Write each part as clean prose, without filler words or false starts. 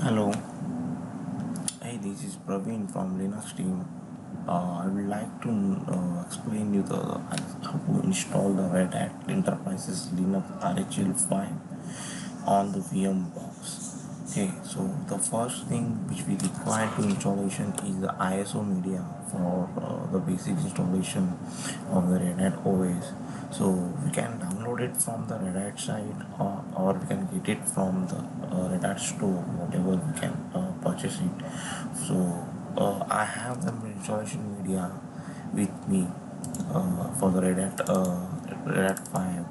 Hello, hey, this is Praveen from Linux team. I would like to explain you how to install the Red Hat Enterprises Linux RHL 5 on the VM box. Okay, so the first thing which we require to installation is the ISO media for the basic installation of the Red Hat OS. So we can download it from the Red Hat site, or we can get it from the Red Hat store, whatever we can purchase it. So I have the installation media with me for the Red Hat 5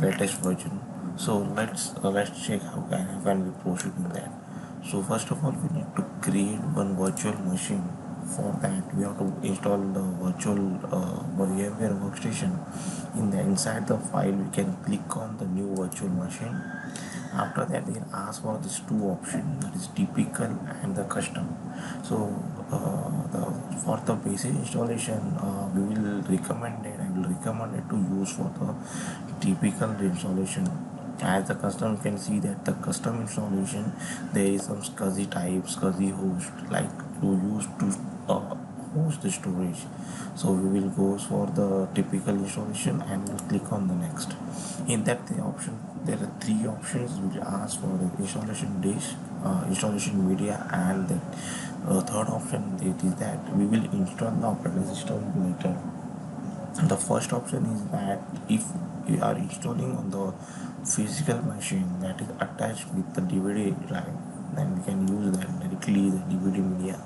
latest version. So let's check how can we proceed in that. So first of all, we need to create one virtual machine. For that, we have to install the virtual VMware workstation. Inside the file, we can click on the new virtual machine. After that, they'll ask for these two options, that is typical and the custom. So for the basic installation, I will recommend it to use for the typical installation. As the custom, you can see that the custom installation, there is some SCSI type, SCSI host, like to use to host the storage. So we will go for the typical installation and we'll click on the next. In that there are three options which ask for the installation disk, installation media, and the third option it is that we will install the operating system later. The first option is that if we are installing on the physical machine that is attached with the DVD drive, then we can use that directly the DVD media.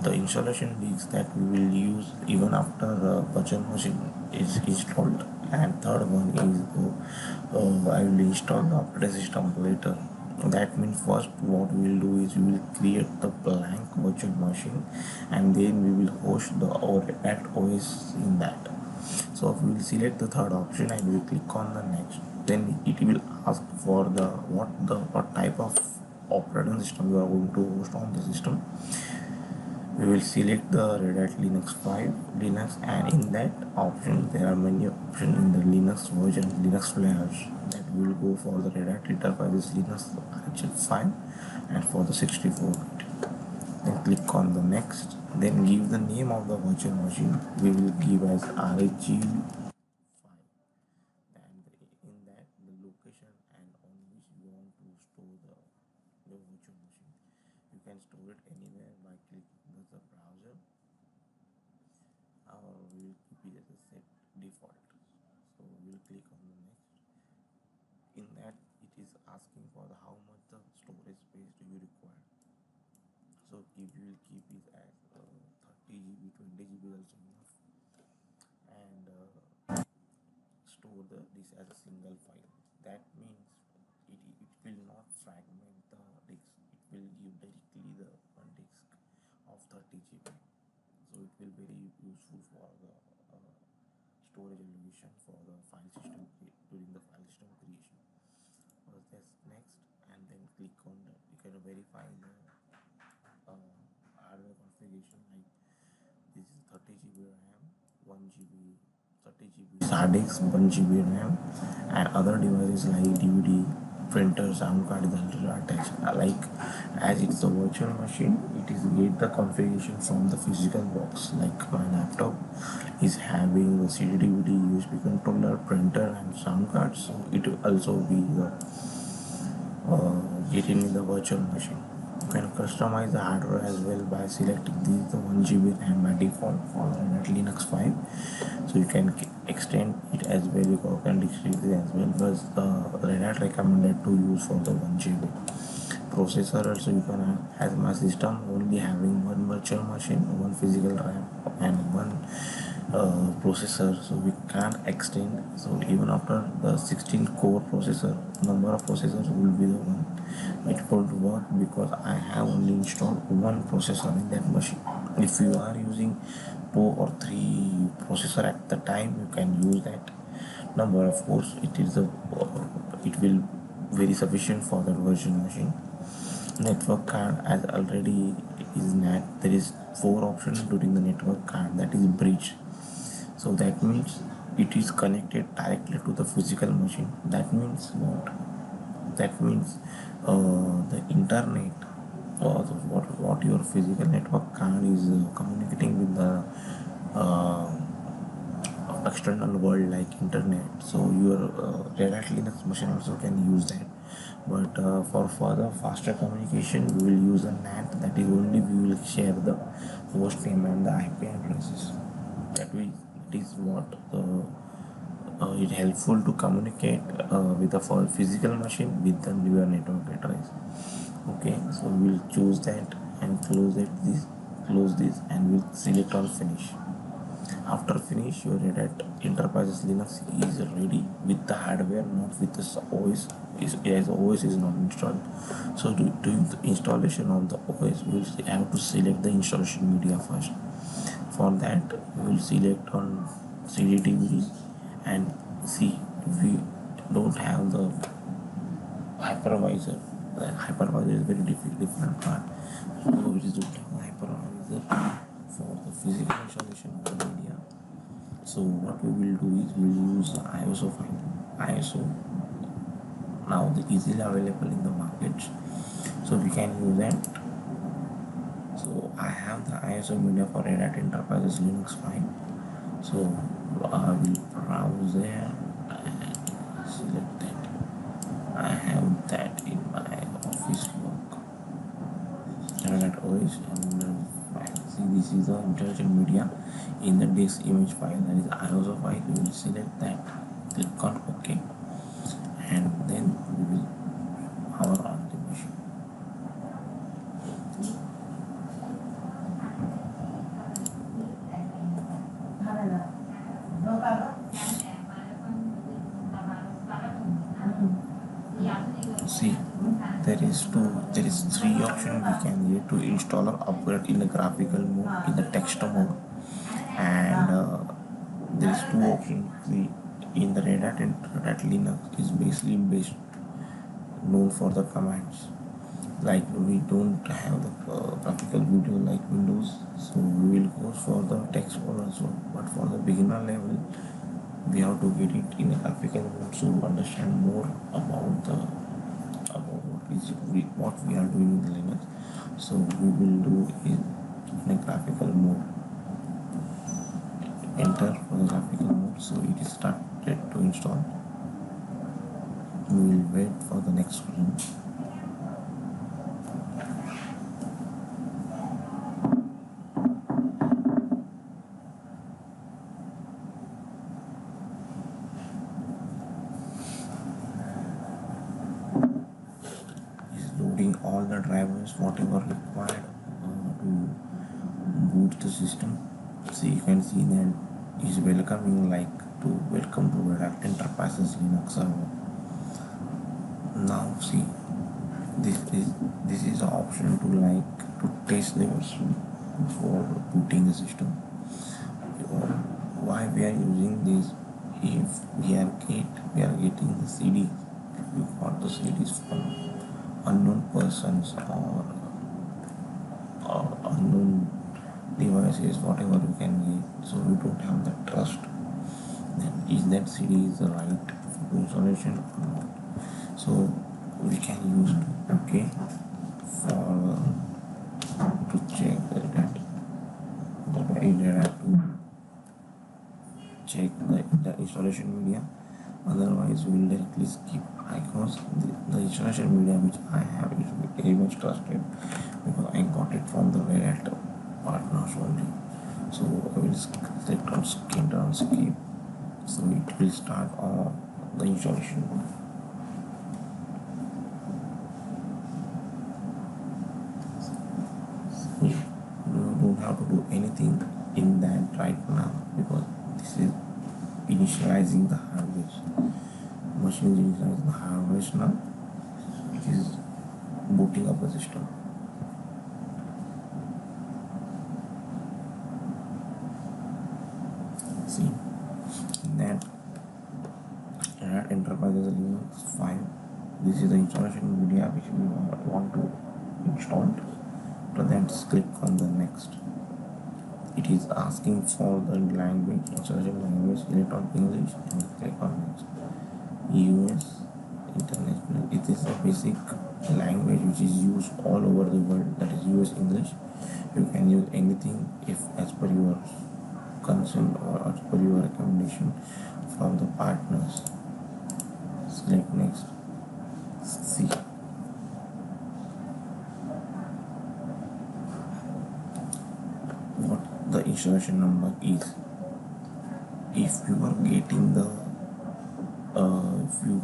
The installation disk that we will use even after the virtual machine is installed, and third one is I will install the operating system later. That means first what we will do is we will create the blank virtual machine, and then we will host the at OS in that. So we will select the third option and we will click on the next. Then it will ask for what type of operating system you are going to host on the system. We will select the Red Hat Linux 5 Linux, and in that option there are many options in the Linux version, Linux flavors, that we will go for the Red Hat Enterprises Linux RHL 5 and for the 64-bit. Then click on the next, then give the name of the virtual machine. We will give as RHL 5, and in that the location and on which you want to store the virtual machine. You can store it anywhere by clicking the browser, or we will keep it as a set default. So we will click on the next. In that it is asking for how much the storage space do you require. So if you will keep it as 30 GB, 20 GB also enough, and store this as a single file. That means it will not fragment the disk. It will give directly the one disk of 30 GB. So it will very useful for the storage allocation for the file system during the file system creation. This next, and then click on that. You can verify the hardware configuration, like this is 30 GB RAM, 1 GB, 30 GB hard disk, 1 GB RAM, and other devices like DVD, printer, sound card is already attached. Like as it's a virtual machine, it is get the configuration from the physical box. Like my laptop is having the CD, DVD, USB controller, printer, and sound card, so it will also be the getting in the virtual machine. You can customize the hardware as well by selecting the 1 GB RAM by default for Linux 5. So you can extend it as well, you can decrease it as well, but Red Hat recommended to use for the 1 GB. Processor also you can have, as my system only having one virtual machine, one physical RAM, and one processor, so we can't extend. So even after the 16 core processor, number of processors will be the one. It won't work because I have only installed one processor in that machine. If you are using 2 or 3 processor at the time, you can use that number. Of course it will very sufficient for that virtual machine. Network card, as already is net, there is 4 options during the network card, that is bridge. So that means it is connected directly to the physical machine. That means what? That means the internet or what your physical network card is communicating with the uh, external world like internet. So your Red Hat Linux machine also can use that. But for further faster communication, we will use a NAT. That is only we will share the host name and the IP addresses. It is what it helpful to communicate with a physical machine with the your network address. Okay, so we'll choose that and close this and we'll select on finish. After finish, your Red Hat Enterprise Linux is ready with the hardware, not with the OS. As OS is not installed. So to do the installation of the OS, we will have to select the installation media first. For that, we will select on CD DVD and see if we don't have the hypervisor. The hypervisor is very different part. So we just don't have hypervisor for the physical installation of the media. So what we will do is we will use the ISO file. ISO now the easily available in the market, so we can use that. So I have the ISO media for Red Hat Enterprise Linux file. So I will browse there and select that. I have that in my office log. Red Hat OS and file. See, this is the intelligent media in the disk image file, that is ISO file. We will select that, click on OK, and then we will power on the machine. See, there is three options we can get to install or upgrade in the graphical mode, in the text mode, and there is two options. See, in the Red Hat Linux is basically based known for the commands. Like we don't have the graphical video like Windows, so we will go for the text mode also. But for the beginner level, we have to get it in a graphical mode to understand more about what we are doing in the Linux. So we will do it in a graphical mode. Enter for the graphical mode. So it is started to install. We will wait for the next screen. Loading all the drivers whatever required to boot the system. So you can see that is welcoming like to welcome to Red Hat Enterprises Linux server. Now see, this is an option to like to test the version before booting the system. Why we are using this? If we are getting the CD, we got the CDs from unknown persons or unknown devices, whatever we can get, so we don't have the trust. Then is that CD is the right installation or not? So we can use OK for to check that to check the installation media. Otherwise we will directly skip icons. The installation media which I have is very much trusted because I got it from the Red Hat partners only. So I will select on skip, so it will start on the installation. You don't have to do anything in that right now because this is initializing the hardware. Machine is initializing the hardware now. It is booting up the system. See that Enterprise Linux 5. This is the installation media which we want to install. After that, click on the next. It is asking for the language, installation language, select on English and click on next. US, international. It is a basic language which is used all over the world, that is US English. You can use anything if as per your consent or as per your recommendation from the partners. Select next. See what the installation number is. If you are getting the if you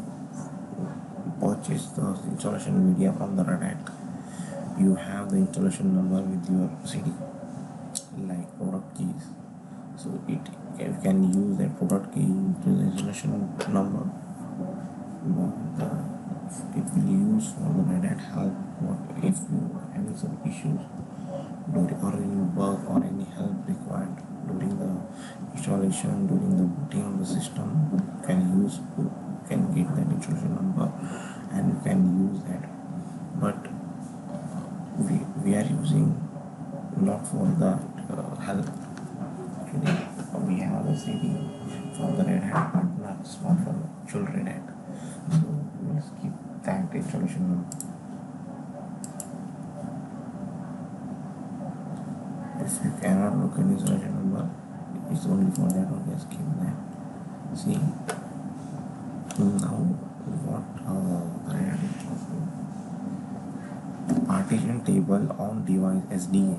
purchase the installation media from the Redhat, you have the installation number with your CD like product keys. So you can use that product key to the installation number. It will use for the Redhat help. What if you are having some issues during or any bug or any help required during the installation, during the booting of the system, you can get that installation number and you can use that. But we are using not for the help. Actually, we have a CD from the Redhat partner, it's not from the actual Redhat. So we'll skip that installation number. If you cannot look at installation number, it's only for that one. Just skip that. See now what the partition table on device SDA.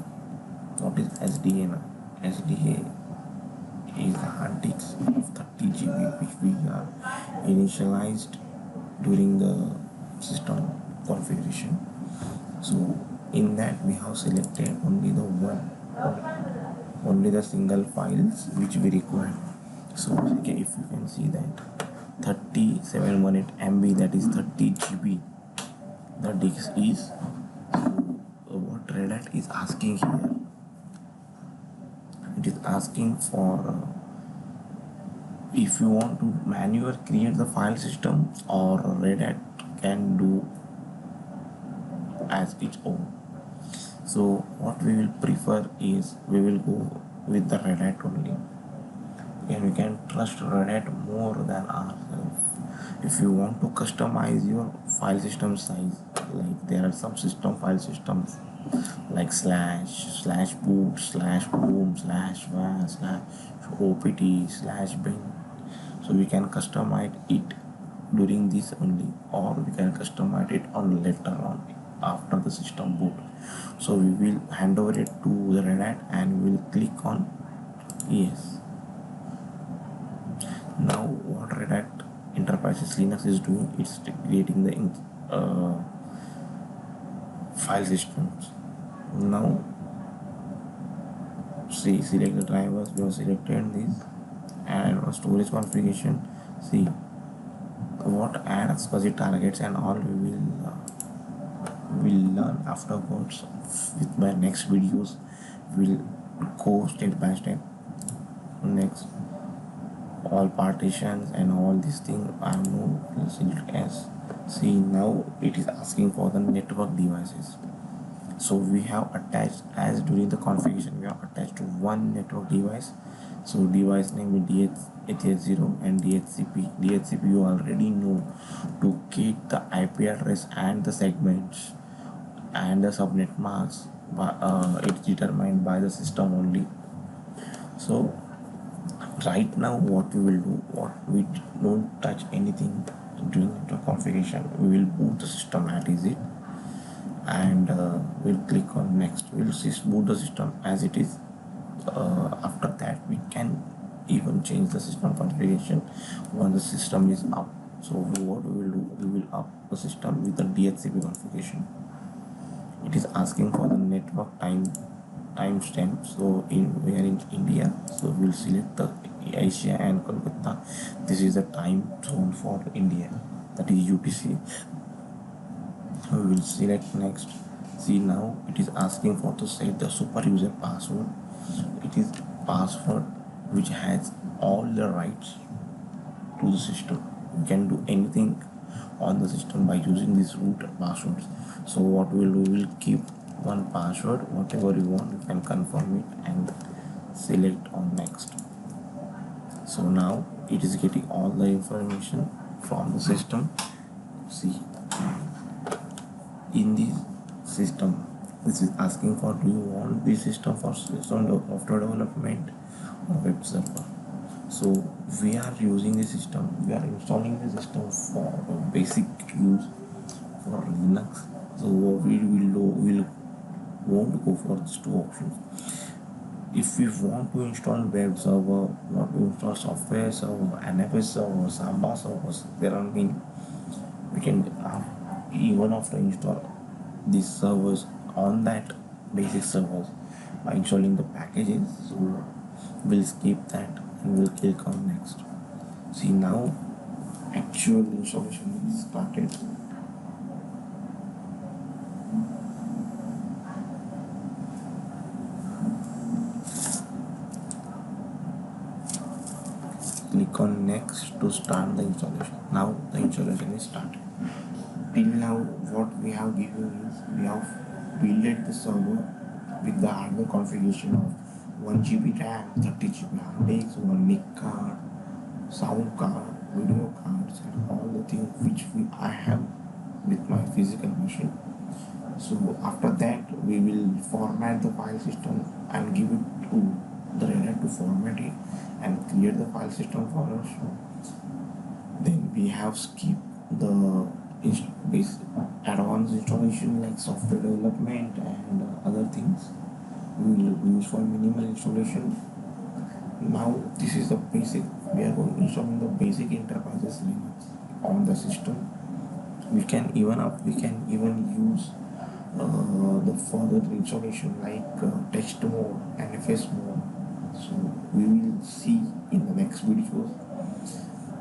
What is SDA now? SDA is the hard disk of 30 GB which we are initialized during the system configuration. So in that we have selected only the single files which we require. So okay, if you can see that 3718 MB, that is 30 GB, the disk is. So what Redhat is asking here, it is asking for if you want to manually create the file system or Redhat can do as its own. So what we will prefer is we will go with the Redhat only, and we can trust Redhat more than ourselves. If you want to customize your file system size, like there are some system file systems like slash boot slash boom slash var slash opt slash bin, so we can customize it during this only, or we can customize it on later on after the system boot. So we will hand over it to the Redhat and we will click on yes. Now what Redhat Enterprises Linux is doing, it's creating the file systems. Now see, select the drivers, we have selected this, and storage configuration. See what add fuzzy targets and all we will learn afterwards with my next videos. We'll go step by step. Next, all partitions and all these things are moved as. See now it is asking for the network devices. So we have attached, as during the configuration we have attached to one network device. So device name is DH0 and DHCP. DHCP you already know, to get the IP address and the segments and the subnet marks, it's determined by the system only. So right now what we will do, what we don't touch anything during the configuration. We will boot the system as is it, and we'll click on next. We'll boot the system as it is. After that we can even change the system configuration when the system is up. So what we will do, we will up the system with the DHCP configuration. It is asking for the network timestamp. So we are in India, so we'll select the Asia and Kolkata. This is the time zone for India, that is UTC. We will select next. See now it is asking for to set the super user password. It is password which has all the rights to the system. You can do anything on the system by using these root passwords. So what we will do, we will keep one password, whatever you want, you can confirm it and select on next. So now it is getting all the information from the system. See, in this system, this is asking for, do you want this system for software development or web server? So we are using the system, we are installing the system for basic use for Linux. So will won't go for these two options. If we want to install web server, want to install software server, NFS server, Samba servers, there are many. We can even after install these servers on that basic servers by installing the packages. So we'll skip that and we'll click on next. See, now actual installation is started. Click on next to start the installation. Now the installation is started. Till now what we have given is we have built the server with the hardware configuration of 1 GB RAM, 30 GB hard disk, 1 NIC card, sound card, video cards, and all the things which I have with my physical machine. So after that we will format the file system and give it to the Redhat to format it and create the file system for us. Then we have skipped the basic advanced installation like software development and other things we will use for minimal installation. Now this is the basic. We are going installing the basic enterprises Linux on the system. We can even use the further installation like text mode, NFS mode. So we will see in the next videos.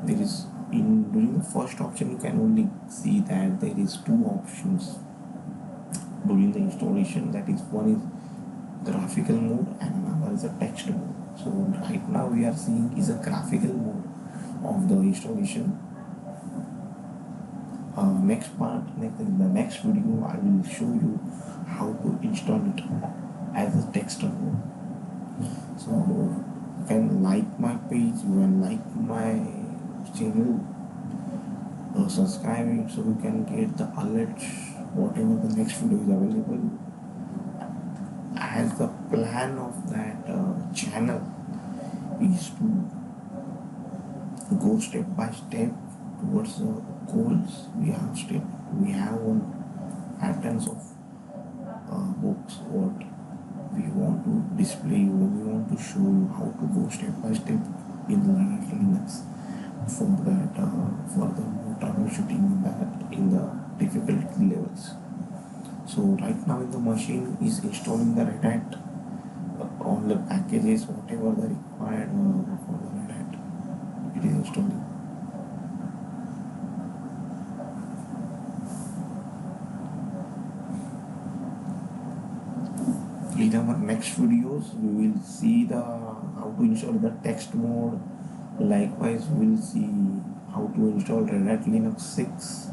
There is during the first option you can only see that there is two options during the installation. That is, one is graphical mode and another is a text mode. So right now we are seeing is a graphical mode of the installation. In the next video I will show you how to install it as a text mode. So you can like my page, you can like my channel, subscribe it so you can get the alerts whatever the next video is available. As the plan of that channel is to go step by step towards the goals we have on patterns of books what we want to display, what we want to show you, how to go step by step in the Linux for that for the troubleshooting in the difficulty levels. So right now in the machine is installing the Redhat, all the packages whatever the required for the Redhat, it is installing. In our next videos we will see the how to install the text mode. Likewise we will see how to install Redhat Linux 6,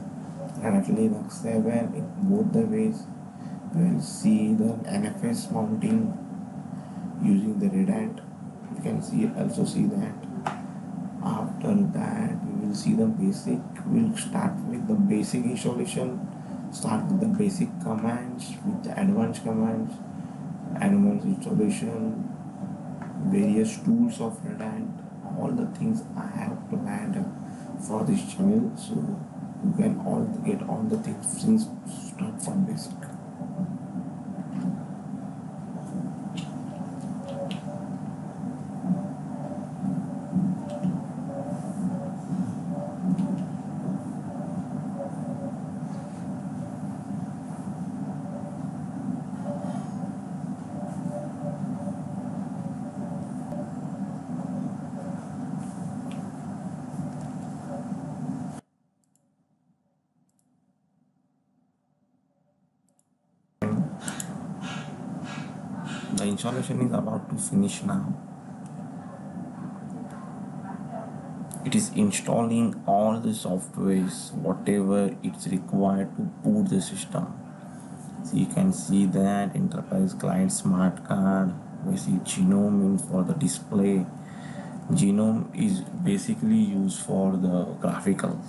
Redhat Linux 7 in both the ways. We will see the NFS mounting using the Redhat. You can also see that. After that we will see the basic. We'll start with the basic installation, start with the basic commands, with the advanced commands, advanced installation, various tools of Redhat, all the things I have planned for this channel. So you can all get all the things since start from basic. The installation is about to finish now. It is installing all the softwares whatever it's required to boot the system. So you can see that enterprise client smart card. We see genome for the display. Genome is basically used for the graphical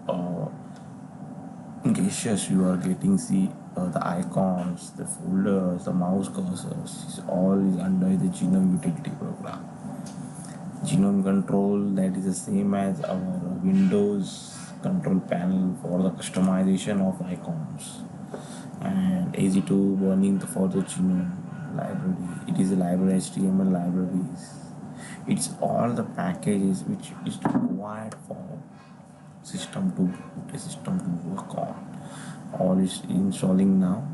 uh, gestures you are getting. See, the icons, the folders, the mouse cursors, is all is under the genome utility program. Genome control, that is the same as our Windows control panel for the customization of icons, and AZ2 burning for the genome library. It is a library, HTML libraries. It's all the packages which is required for system to work on. All is installing now.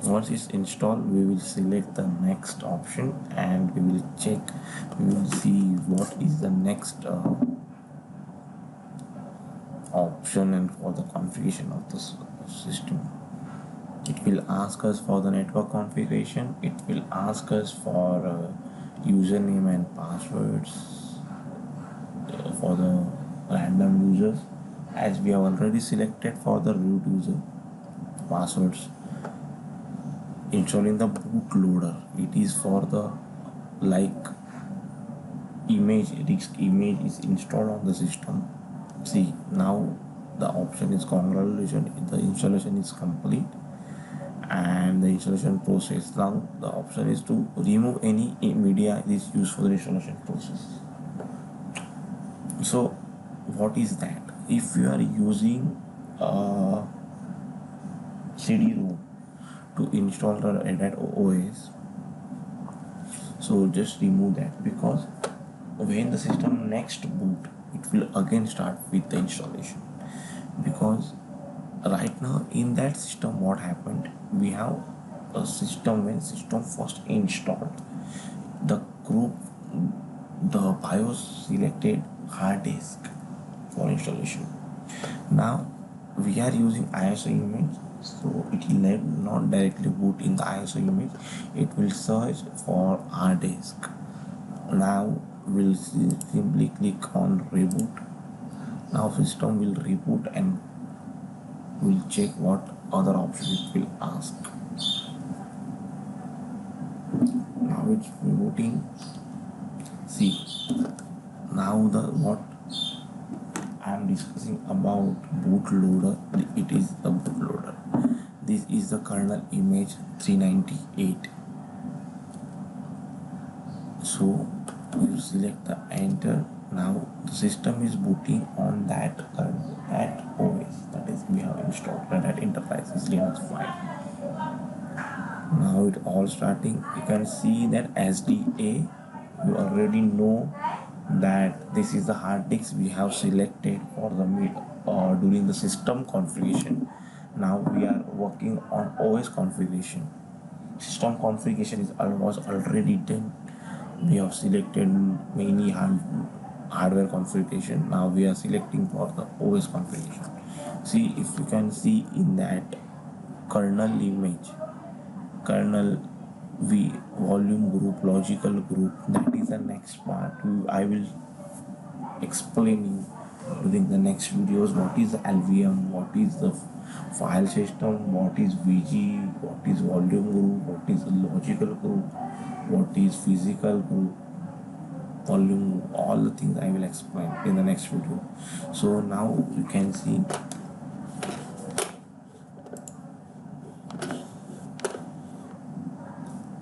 Once it's installed, we will select the next option and we will check, we will see what is the next option and for the configuration of the system. It will ask us for the network configuration, it will ask us for username and passwords for the random users, as we have already selected for the root user passwords. Installing the bootloader, it is for the like disk image is installed on the system. See, now the option is congratulations, the installation is complete and the installation process. Now the option is to remove any media is used for the installation process. So what is that? If you are using a CD-ROM to install the Redhat OS, so just remove that, because when the system next boot, it will again start with the installation. Because right now in that system, what happened, we have a system, when system first installed, the group, the BIOS selected hard disk for installation. Now we are using ISO image, so it will not directly boot in the ISO image, it will search for hard disk. Now we'll simply click on reboot. Now system will reboot and we'll check what other options it will ask. Now it's rebooting. See, now the what I am discussing about bootloader, it is the bootloader. This is the kernel image 398. So you select the enter. Now the system is booting on that kernel, that OS, that is we have installed, that Enterprises Linux 5. Now it all starting. You can see that SDA, you already know that this is the hard disk we have selected for the during the system configuration. Now we are working on OS configuration. System configuration was already done. We have selected many hardware configuration. Now we are selecting for the OS configuration. See, if you can see in that kernel image, kernel v volume group, logical group, that is the next part. I will explain you during the next videos what is the LVM, what is the file system, what is VG, what is volume group, what is the logical group, what is physical group, volume group. All the things I will explain in the next video. So now you can see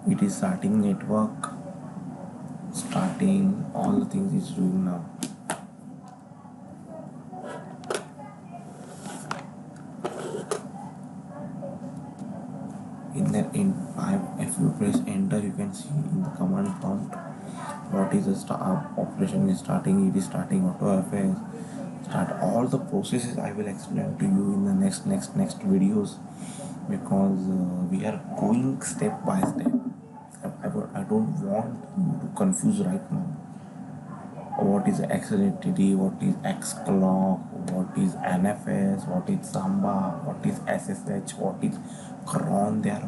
it is starting network, starting all the things it's doing now. If you press enter, you can see in the command prompt what is the operation is starting. It is starting AutoFS, start all the processes. I will explain to you in the next videos, because we are going step by step. I don't want you to confuse right now. What is XLTD, what is XClock, what is NFS, what is Samba, what is SSH, what is cron. There are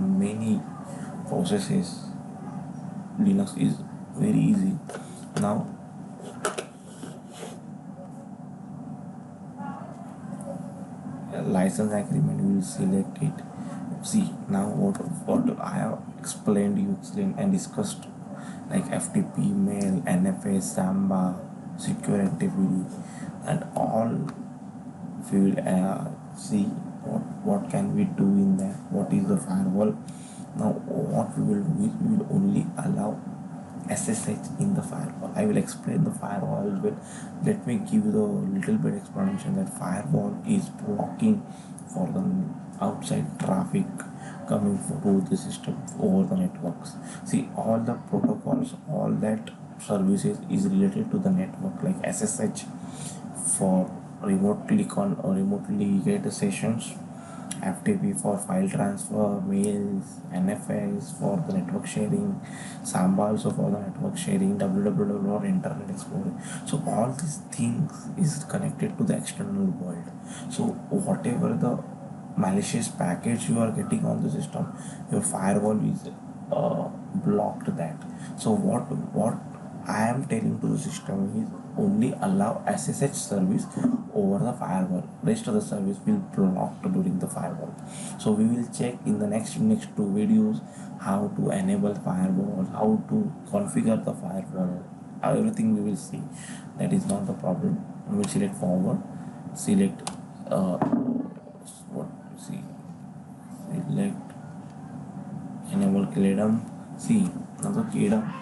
many processes. Linux is very easy. Now license agreement, we will select it. See, now what I have explained and discussed, like FTP, mail, NFS, Samba, secure activity, and all we will see what can we do in that, what is the firewall. Now what we will do is we will only allow SSH in the firewall. I will explain the firewall, but let me give you the little bit explanation that firewall is blocking for the outside traffic coming to the system over the networks. See, all the protocols, all that services is related to the network, like SSH for remotely or remotely get the sessions, FTP for file transfer, mails, NFS for the network sharing, Samba also for the network sharing, www or Internet Explorer. So all these things is connected to the external world. So whatever the malicious package you are getting on the system, your firewall is blocked that. So what I am telling to the system is only allow SSH service over the firewall. Rest of the service will blocked during the firewall. So we will check in the next two videos how to enable firewall, how to configure the firewall. Everything we will see. That is not the problem. We will select forward, select what see, select enable KDM. See, now the KDM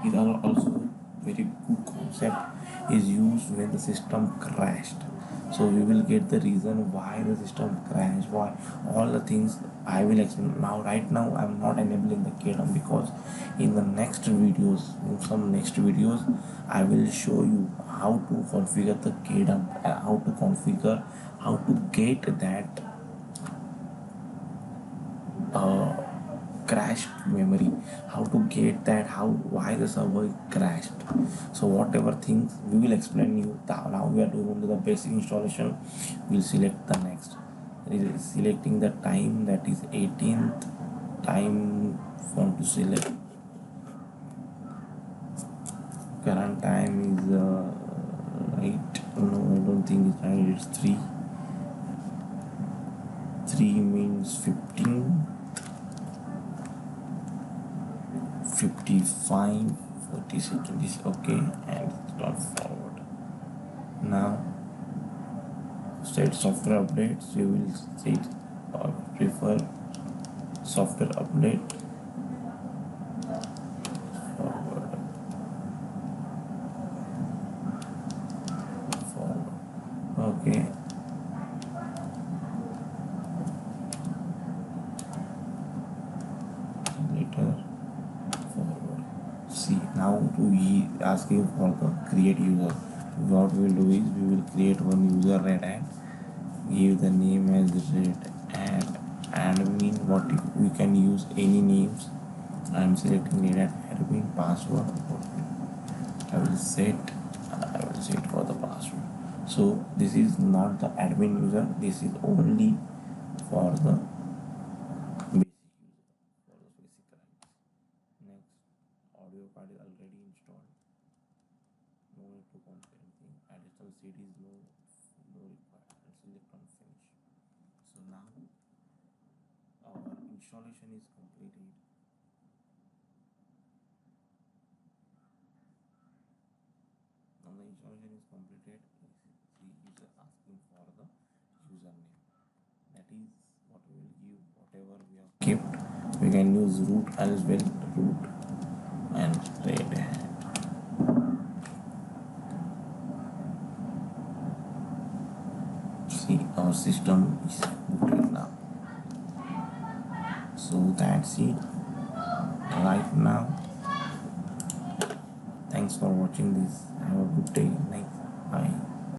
is also very good concept is used when the system crashed. So we will get the reason why the system crashed, why all the things I will explain. Now right now I'm not enabling the KDM because in the next videos, in some next videos, I will show you how to configure the KDM, how to configure, how to get that uh, crashed memory, how to get that, how why the server crashed. So whatever things we will explain you. Now we are doing the basic installation. We'll select the next. Selecting the time, that is 18th time. Want to select current time is right. No, I don't think it's right. It's 3 means 15, 55, 40 seconds is okay, and start forward. Now set software updates. You will set or prefer software update. Forward. Okay. Later forward. See, now we asking for the create user. What we will do is we will create one user Redhat, give the name as Redhat admin. What we can use any names. I am selecting Redhat admin. Password I will set for the password. So this is not the admin user, this is only for the basic user, for the basic clients. Next, audio card is already installed, no need to configure anything. Additional CDs no required, and select on finish. So now our installation is completed. Now the installation is completed. See, it is asking for the username. That is what we will give. Whatever we have kept, we can use root as well. Root and Redhat. See, our system is booted now. So that's it right now. Thanks for watching this. Have a good day. Night. Bye.